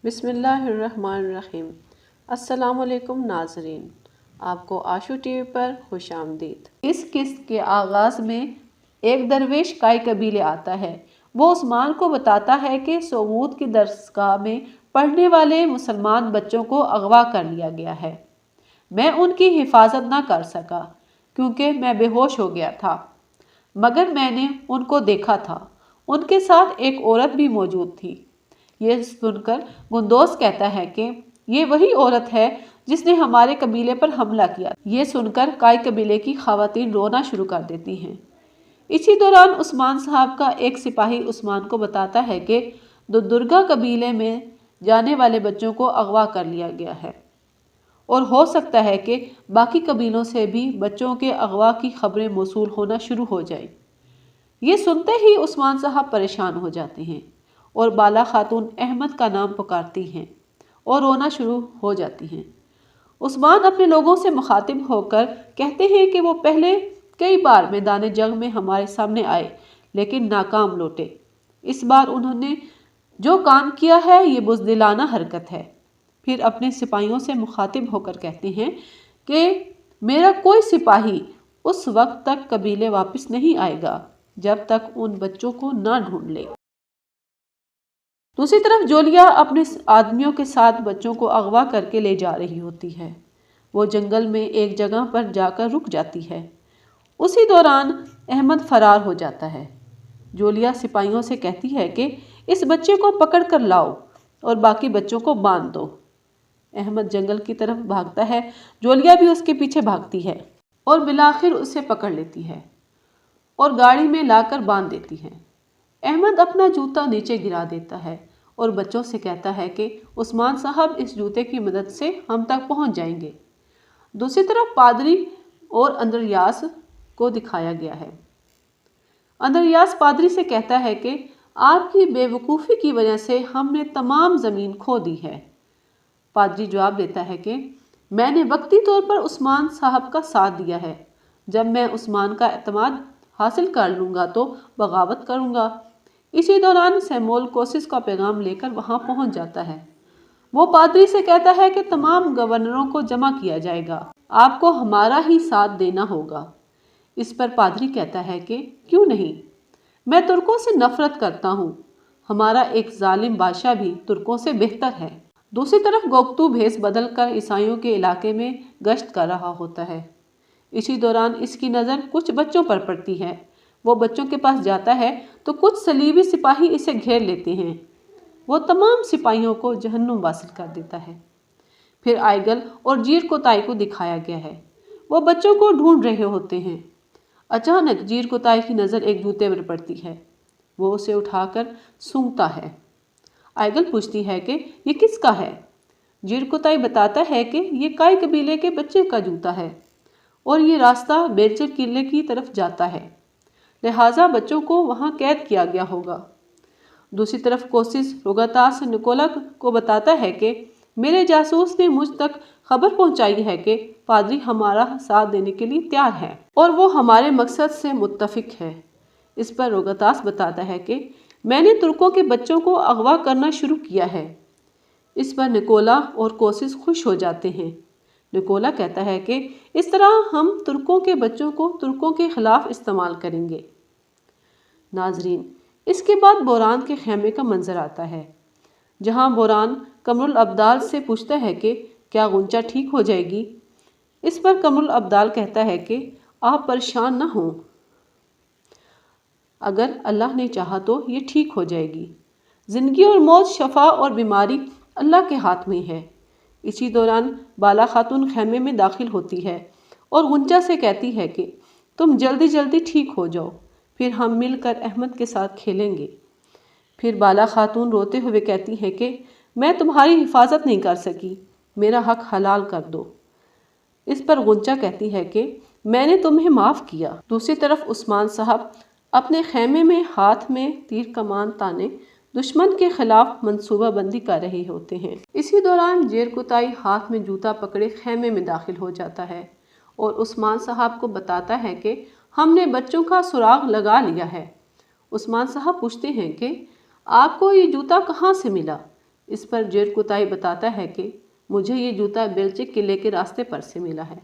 بسم اللہ الرحمن الرحیم۔ السلام علیکم ناظرین، آپ کو آشو ٹی وی پر خوش آمدید۔ اس قسط کے آغاز میں ایک درویش کائی قبیلے آتا ہے۔ وہ عثمان کو بتاتا ہے کہ سمود کی درسگاہ میں پڑھنے والے مسلمان بچوں کو اغوا کر لیا گیا ہے۔ میں ان کی حفاظت نہ کر سکا کیونکہ میں بے ہوش ہو گیا تھا، مگر میں نے ان کو دیکھا تھا۔ ان کے ساتھ ایک عورت بھی موجود تھی۔ یہ سن کر گندوس کہتا ہے کہ یہ وہی عورت ہے جس نے ہمارے قبیلے پر حملہ کیا۔ یہ سن کر کائی قبیلے کی خواتین رونا شروع کر دیتی ہیں۔ اسی دوران عثمان صاحب کا ایک سپاہی عثمان کو بتاتا ہے کہ درگا قبیلے میں جانے والے بچوں کو اغوا کر لیا گیا ہے اور ہو سکتا ہے کہ باقی قبیلوں سے بھی بچوں کے اغوا کی خبریں موصول ہونا شروع ہو جائیں۔ یہ سنتے ہی عثمان صاحب پریشان ہو جاتے ہیں اور بالا خاتون احمد کا نام پکارتی ہیں اور رونا شروع ہو جاتی ہیں۔ عثمان اپنے لوگوں سے مخاطب ہو کر کہتے ہیں کہ وہ پہلے کئی بار میدان جنگ میں ہمارے سامنے آئے لیکن ناکام لوٹے۔ اس بار انہوں نے جو کام کیا ہے یہ بزدلانہ حرکت ہے۔ پھر اپنے سپاہیوں سے مخاطب ہو کر کہتے ہیں کہ میرا کوئی سپاہی اس وقت تک قبیلے واپس نہیں آئے گا جب تک ان بچوں کو نہ ڈھونڈ لے۔ دوسری طرف جولیا اپنے آدمیوں کے ساتھ بچوں کو اغوا کر کے لے جا رہی ہوتی ہے۔ وہ جنگل میں ایک جگہ پر جا کر رک جاتی ہے۔ اسی دوران احمد فرار ہو جاتا ہے۔ جولیا سپاہیوں سے کہتی ہے کہ اس بچے کو پکڑ کر لاؤ اور باقی بچوں کو باندھ دو۔ احمد جنگل کی طرف بھاگتا ہے، جولیا بھی اس کے پیچھے بھاگتی ہے اور بالآخر اسے پکڑ لیتی ہے اور گاڑی میں لا کر باندھ دیتی ہے۔ احمد اپنا جوتا نیچے گرا دیتا ہے اور بچوں سے کہتا ہے کہ عثمان صاحب اس جوتے کی مدد سے ہم تک پہنچ جائیں گے۔ دوسری طرف پادری اور اندریاس کو دکھایا گیا ہے۔ اندریاس پادری سے کہتا ہے کہ آپ کی بے وقوفی کی وجہ سے ہم نے تمام زمین کھو دی ہے۔ پادری جواب دیتا ہے کہ میں نے وقتی طور پر عثمان صاحب کا ساتھ دیا ہے، جب میں عثمان کا اعتماد حاصل کر لوں گا تو بغاوت کروں گا۔ اسی دوران سیمول کوسس کا پیغام لے کر وہاں پہنچ جاتا ہے۔ وہ پادری سے کہتا ہے کہ تمام گورنروں کو جمع کیا جائے گا، آپ کو ہمارا ہی ساتھ دینا ہوگا۔ اس پر پادری کہتا ہے کہ کیوں نہیں، میں ترکوں سے نفرت کرتا ہوں، ہمارا ایک ظالم بادشاہ بھی ترکوں سے بہتر ہے۔ دوسری طرف گوگتو بھیس بدل کر عیسائیوں کے علاقے میں گشت کر رہا ہوتا ہے۔ اسی دوران اس کی نظر کچھ بچوں پر پڑتی ہے۔ وہ بچوں کے پاس جاتا ہے تو کچھ صلیبی سپاہی اسے گھیر لیتے ہیں۔ وہ تمام سپاہیوں کو جہنم واصل کر دیتا ہے۔ پھر آئیگل اور جیر کوتائی کو دکھایا گیا ہے۔ وہ بچوں کو ڈھونڈ رہے ہوتے ہیں۔ اچانک جیر کوتائی کی نظر ایک جوتے پر پڑتی ہے۔ وہ اسے اٹھا کر سونگھتا ہے۔ آئیگل پوچھتی ہے کہ یہ کس کا ہے؟ جیر کوتائی بتاتا ہے کہ یہ کائی قبیلے کے بچے کا جوتا ہے اور یہ راستہ بیرچر قلعے کی طرف جاتا ہے، لہٰذا بچوں کو وہاں قید کیا گیا ہوگا۔ دوسری طرف کوسس روگاتاس نکولا کو بتاتا ہے کہ میرے جاسوس نے مجھ تک خبر پہنچائی ہے کہ پادری ہمارا ساتھ دینے کے لیے تیار ہے اور وہ ہمارے مقصد سے متفق ہے۔ اس پر روگاتاس بتاتا ہے کہ میں نے ترکوں کے بچوں کو اغوا کرنا شروع کیا ہے۔ اس پر نکولا اور کوسس خوش ہو جاتے ہیں۔ نکولا کہتا ہے کہ اس طرح ہم ترکوں کے بچوں کو ترکوں کے خلاف استعمال کریں گے۔ ناظرین، اس کے بعد بوران کے خیمے کا منظر آتا ہے، جہاں بوران قمر الابدال سے پوچھتا ہے کہ کیا غنچہ ٹھیک ہو جائے گی؟ اس پر قمر الابدال کہتا ہے کہ آپ پریشان نہ ہوں، اگر اللہ نے چاہا تو یہ ٹھیک ہو جائے گی۔ زندگی اور موت، شفا اور بیماری اللہ کے ہاتھ میں ہے۔ اسی دوران بالا خاتون خیمے میں داخل ہوتی ہے اور غنچہ سے کہتی ہے کہ تم جلدی جلدی ٹھیک ہو جاؤ، پھر ہم مل کر احمد کے ساتھ کھیلیں گے۔ پھر بالا خاتون روتے ہوئے کہتی ہے کہ میں تمہاری حفاظت نہیں کر سکی، میرا حق حلال کر دو۔ اس پر غنچہ کہتی ہے کہ میں نے تمہیں معاف کیا۔ دوسری طرف عثمان صاحب اپنے خیمے میں ہاتھ میں تیر کمان تانے دشمن کے خلاف منصوبہ بندی کر رہے ہوتے ہیں۔ اسی دوران جیر کوتائی ہاتھ میں جوتا پکڑے خیمے میں داخل ہو جاتا ہے اور عثمان صاحب کو بتاتا ہے کہ ہم نے بچوں کا سراغ لگا لیا ہے۔ عثمان صاحب پوچھتے ہیں کہ آپ کو یہ جوتا کہاں سے ملا؟ اس پر جیٹ کوتائی بتاتا ہے کہ مجھے یہ جوتا بیلچک قلعے کے راستے پر سے ملا ہے۔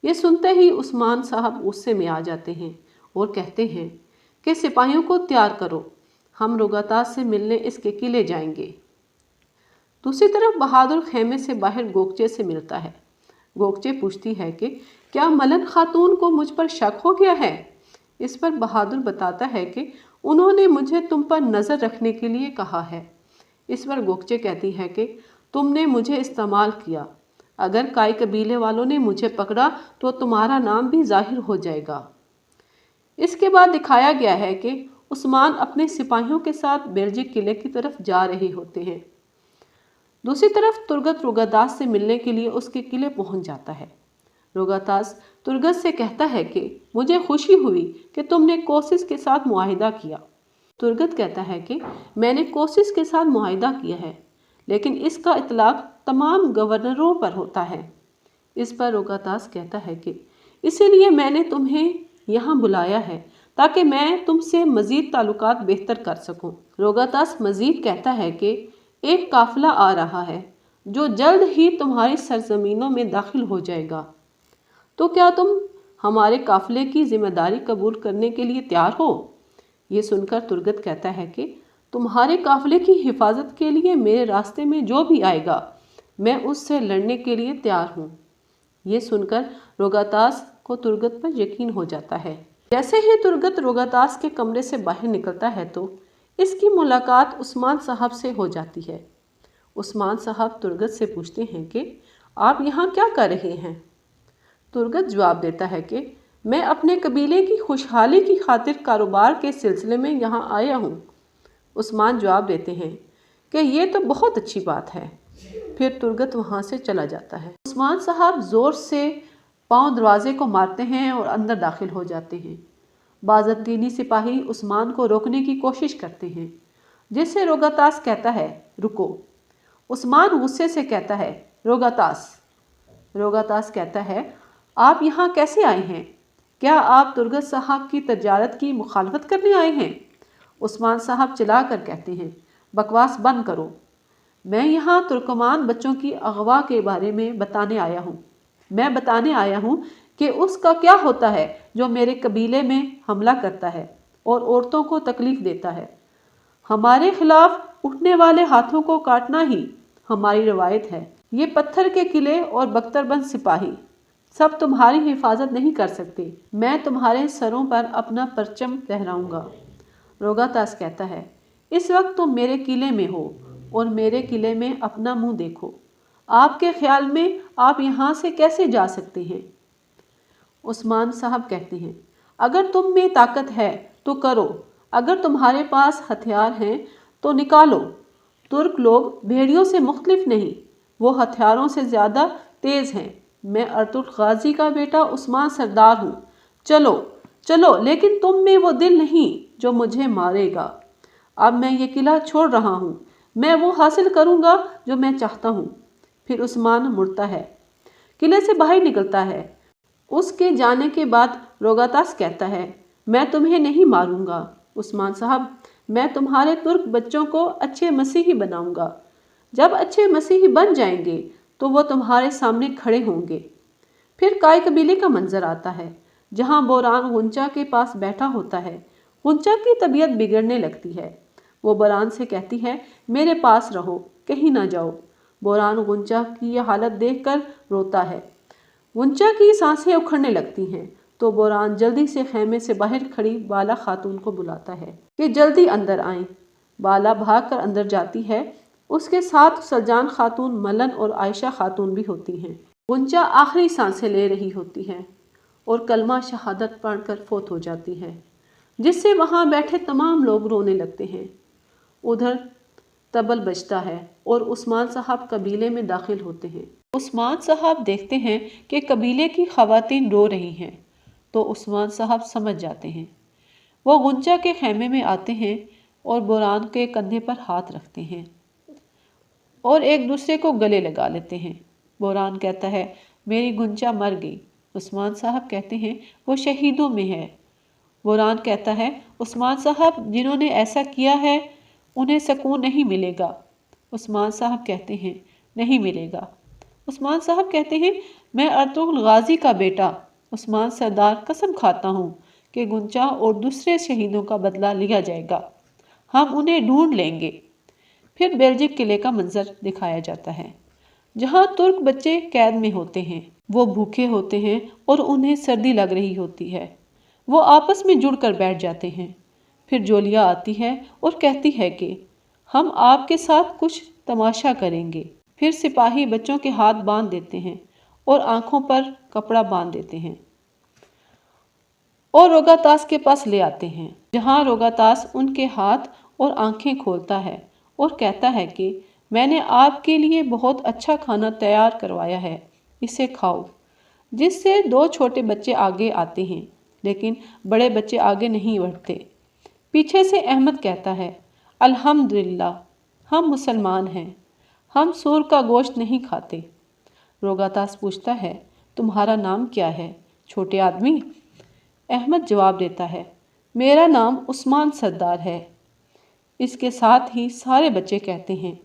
یہ سنتے ہی عثمان صاحب غصے میں آ جاتے ہیں اور کہتے ہیں کہ سپاہیوں کو تیار کرو، ہم رغتاس سے ملنے اس کے قلعے جائیں گے۔ دوسری طرف بہادر خیمے سے باہر گوکچے سے ملتا ہے۔ گوکچے پوچھتی ہے کہ کیا ملن خاتون کو مجھ پر شک ہو گیا ہے؟ اس پر بہادر بتاتا ہے کہ انہوں نے مجھے تم پر نظر رکھنے کے لیے کہا ہے۔ اس پر گوکچے کہتی ہے کہ تم نے مجھے استعمال کیا، اگر کائی قبیلے والوں نے مجھے پکڑا تو تمہارا نام بھی ظاہر ہو جائے گا۔ اس کے بعد دکھایا گیا ہے کہ عثمان اپنے سپاہیوں کے ساتھ بیلجک قلعے کی طرف جا رہے ہوتے ہیں۔ دوسری طرف ترگت رغتاس سے ملنے کے لیے اس کے قلعے پہنچ جاتا ہے۔ رغتاس ترگت سے کہتا ہے کہ مجھے خوشی ہوئی کہ تم نے کوسس کے ساتھ معاہدہ کیا۔ ترگت کہتا ہے کہ میں نے کوسس کے ساتھ معاہدہ کیا ہے، لیکن اس کا اطلاق تمام گورنروں پر ہوتا ہے۔ اس پر رغتاس کہتا ہے کہ اسی لیے میں نے تمہیں یہاں بلایا ہے تاکہ میں تم سے مزید تعلقات بہتر کر سکوں۔ رغتاس مزید کہتا ہے کہ ایک قافلہ آ رہا ہے جو جلد ہی تمہاری سرزمینوں میں داخل ہو جائے گا، تو کیا تم ہمارے قافلے کی ذمہ داری قبول کرنے کے لیے تیار ہو؟ یہ سن کر ترگت کہتا ہے کہ تمہارے قافلے کی حفاظت کے لیے میرے راستے میں جو بھی آئے گا میں اس سے لڑنے کے لیے تیار ہوں۔ یہ سن کر رغتاس کو ترگت پر یقین ہو جاتا ہے۔ جیسے ہی ترگت رغتاس کے کمرے سے باہر نکلتا ہے تو اس کی ملاقات عثمان صاحب سے ہو جاتی ہے۔ عثمان صاحب ترگت سے پوچھتے ہیں کہ آپ یہاں کیا کر رہے ہیں؟ ترگت جواب دیتا ہے کہ میں اپنے قبیلے کی خوشحالی کی خاطر کاروبار کے سلسلے میں یہاں آیا ہوں۔ عثمان جواب دیتے ہیں کہ یہ تو بہت اچھی بات ہے۔ پھر ترگت وہاں سے چلا جاتا ہے۔ عثمان صاحب زور سے پاؤں دروازے کو مارتے ہیں اور اندر داخل ہو جاتے ہیں۔ بازنطینی سپاہی عثمان کو روکنے کی کوشش کرتے ہیں، جس سے رغتاس کہتا ہے رکو۔ عثمان غصے سے کہتا ہے رغتاس۔ رغتاس کہتا ہے آپ یہاں کیسے آئے ہیں؟ کیا آپ ترگت صاحب کی تجارت کی مخالفت کرنے آئے ہیں؟ عثمان صاحب چلا کر کہتے ہیں بکواس بند کرو، میں یہاں ترکمان بچوں کی اغوا کے بارے میں بتانے آیا ہوں۔ میں بتانے آیا ہوں کہ اس کا کیا ہوتا ہے جو میرے قبیلے میں حملہ کرتا ہے اور عورتوں کو تکلیف دیتا ہے۔ ہمارے خلاف اٹھنے والے ہاتھوں کو کاٹنا ہی ہماری روایت ہے۔ یہ پتھر کے قلعے اور بختر بند سپاہی سب تمہاری حفاظت نہیں کر سکتے، میں تمہارے سروں پر اپنا پرچم لہراؤں گا۔ رغتاس کہتا ہے اس وقت تم میرے قلعے میں ہو اور میرے قلعے میں اپنا منہ دیکھو، آپ کے خیال میں آپ یہاں سے کیسے جا سکتے ہیں؟ عثمان صاحب کہتے ہیں اگر تم میں طاقت ہے تو کرو، اگر تمہارے پاس ہتھیار ہیں تو نکالو۔ ترک لوگ بھیڑیوں سے مختلف نہیں، وہ ہتھیاروں سے زیادہ تیز ہیں۔ میں ارطغرل غازی کا بیٹا عثمان سردار ہوں، چلو چلو، لیکن تم میں وہ دل نہیں جو مجھے مارے گا۔ اب میں یہ قلعہ چھوڑ رہا ہوں، میں وہ حاصل کروں گا جو میں چاہتا ہوں۔ پھر عثمان مڑتا ہے، قلعے سے باہر نکلتا ہے۔ اس کے جانے کے بعد رغتاس کہتا ہے میں تمہیں نہیں ماروں گا عثمان صاحب، میں تمہارے ترک بچوں کو اچھے مسیحی بناؤں گا۔ جب اچھے مسیحی بن جائیں گے تو وہ تمہارے سامنے کھڑے ہوں گے۔ پھر کائی قبیلے کا منظر آتا ہے جہاں بوران غنچہ کے پاس بیٹھا ہوتا ہے۔ غنچہ کی طبیعت بگڑنے لگتی ہے، وہ بوران سے کہتی ہے میرے پاس رہو، کہیں نہ جاؤ۔ بوران غنچہ کی یہ حالت دیکھ کر روتا ہے۔ غنچہ کی سانسیں اکھڑنے لگتی ہیں تو بوران جلدی سے خیمے سے باہر کھڑی بالا خاتون کو بلاتا ہے کہ جلدی اندر آئیں۔ بالا بھاگ کر اندر جاتی ہے، اس کے ساتھ سلجان خاتون، ملن اور عائشہ خاتون بھی ہوتی ہیں۔ غنچہ آخری سانسیں لے رہی ہوتی ہے اور کلمہ شہادت پڑھ کر فوت ہو جاتی ہے، جس سے وہاں بیٹھے تمام لوگ رونے لگتے ہیں۔ ادھر طبل بجتا ہے اور عثمان صاحب قبیلے میں داخل ہوتے ہیں۔ عثمان صاحب دیکھتے ہیں کہ قبیلے کی خواتین رو رہی ہیں تو عثمان صاحب سمجھ جاتے ہیں۔ وہ غنچہ کے خیمے میں آتے ہیں اور بوران کے کندھے پر ہاتھ رکھتے ہیں اور ایک دوسرے کو گلے لگا لیتے ہیں۔ بوران کہتا ہے میری غنچہ مر گئی۔ عثمان صاحب کہتے ہیں وہ شہیدوں میں ہے۔ بوران کہتا ہے عثمان صاحب جنہوں نے ایسا کیا ہے انہیں سکون نہیں ملے گا، عثمان صاحب کہتے ہیں نہیں ملے گا۔ عثمان صاحب کہتے ہیں میں ارطغرل غازی کا بیٹا عثمان سردار قسم کھاتا ہوں کہ گنچا اور دوسرے شہیدوں کا بدلہ لیا جائے گا، ہم انہیں ڈھونڈ لیں گے۔ پھر بیلجک قلعے کا منظر دکھایا جاتا ہے جہاں ترک بچے قید میں ہوتے ہیں، وہ بھوکے ہوتے ہیں اور انہیں سردی لگ رہی ہوتی ہے، وہ آپس میں جڑ کر بیٹھ جاتے ہیں۔ پھر جولیا آتی ہے اور کہتی ہے کہ ہم آپ کے ساتھ کچھ تماشا کریں گے۔ پھر سپاہی بچوں کے ہاتھ باندھ دیتے ہیں اور آنکھوں پر کپڑا باندھ دیتے ہیں اور روگاتاس کے پاس لے آتے ہیں، جہاں روگاتاس ان کے ہاتھ اور آنکھیں کھولتا ہے اور کہتا ہے کہ میں نے آپ کے لیے بہت اچھا کھانا تیار کروایا ہے، اسے کھاؤ، جس سے دو چھوٹے بچے آگے آتے ہیں لیکن بڑے بچے آگے نہیں بڑھتے۔ پیچھے سے احمد کہتا ہے الحمدللہ ہم مسلمان ہیں، ہم سور کا گوشت نہیں کھاتے۔ روگاتاس پوچھتا ہے تمہارا نام کیا ہے چھوٹے آدمی؟ احمد جواب دیتا ہے میرا نام عثمان سردار ہے۔ اس کے ساتھ ہی سارے بچے کہتے ہیں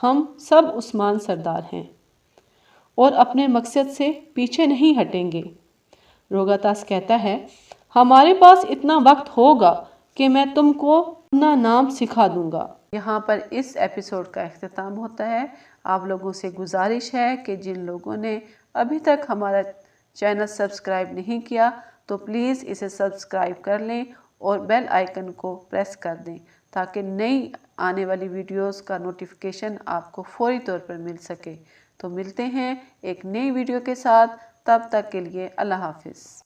ہم سب عثمان سردار ہیں اور اپنے مقصد سے پیچھے نہیں ہٹیں گے۔ روگاتاس کہتا ہے ہمارے پاس اتنا وقت ہوگا کہ میں تم کو اپنا نام سکھا دوں گا۔ یہاں پر اس ایپیسوڈ کا اختتام ہوتا ہے۔ آپ لوگوں سے گزارش ہے کہ جن لوگوں نے ابھی تک ہمارا چینل سبسکرائب نہیں کیا تو پلیز اسے سبسکرائب کر لیں اور بیل آئیکن کو پریس کر دیں تاکہ نئی آنے والی ویڈیوز کا نوٹیفیکیشن آپ کو فوری طور پر مل سکے۔ تو ملتے ہیں ایک نئی ویڈیو کے ساتھ، تب تک کے لیے اللہ حافظ۔